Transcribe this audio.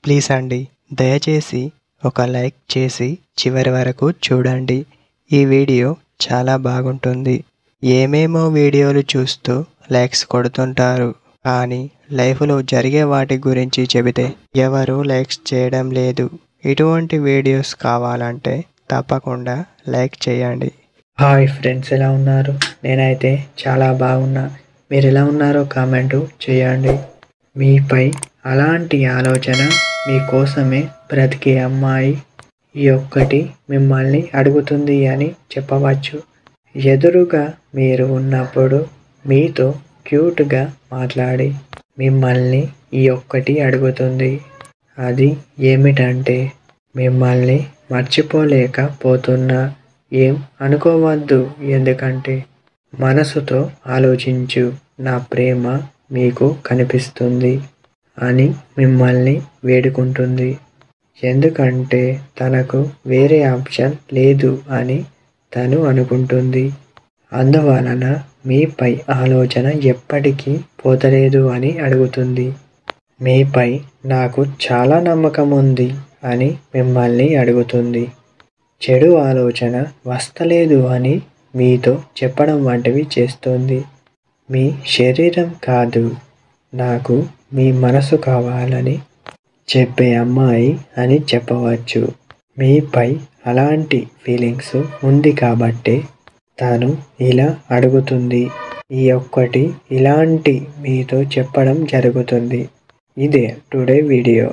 Please అండి, దయచేసి ఒక లైక్ చేసి చివరి వరకు చూడండి. ఈ వీడియో చాలా బాగుంటుంది. ఏమేమో వీడియోలు చూస్తూ లైక్స్ కొడుతుంటారు, కానీ లైఫ్లో జరిగే వాటి గురించి చెబితే ఎవరు లైక్స్ చేయడం లేదు. ఇటువంటి వీడియోస్ కావాలంటే తప్పకుండా లైక్ చేయండి. హాయ్ ఫ్రెండ్స్, ఎలా ఉన్నారు? నేనైతే చాలా బాగున్నా. మీరు ఎలా ఉన్నారో కామెంటు చేయండి. మీపై అలాంటి ఆలోచన మీకోసమే బ్రతికే అమ్మాయి ఈ ఒక్కటి మిమ్మల్ని అడుగుతుంది అని చెప్పవచ్చు. ఎదురుగా మీరు ఉన్నప్పుడు మీతో క్యూట్గా మాట్లాడి మిమ్మల్ని ఈ ఒక్కటి అడుగుతుంది. అది ఏమిటంటే, మిమ్మల్ని మర్చిపోలేకపోతున్నా. ఏం అనుకోవద్దు, ఎందుకంటే మనసుతో ఆలోచించు, నా ప్రేమ మీకు కనిపిస్తుంది అని మిమ్మల్ని వేడుకుంటుంది. ఎందుకంటే తనకు వేరే ఆప్షన్ లేదు అని తను అనుకుంటుంది. అందువలన మీపై ఆలోచన ఎప్పటికీ పోతలేదు అని అడుగుతుంది. మీపై నాకు చాలా నమ్మకం ఉంది అని మిమ్మల్ని అడుగుతుంది. చెడు ఆలోచన వస్తలేదు అని మీతో చెప్పడం వంటివి చేస్తుంది. మీ శరీరం కాదు, నాకు మీ మనసు కావాలని చెప్పే అమ్మాయి అని చెప్పవచ్చు. మీపై అలాంటి ఫీలింగ్స్ ఉంది కాబట్టి తను ఇలా అడుగుతుంది. ఈ ఒక్కటి ఇలాంటి మీతో చెప్పడం జరుగుతుంది. ఇదే టుడే వీడియో.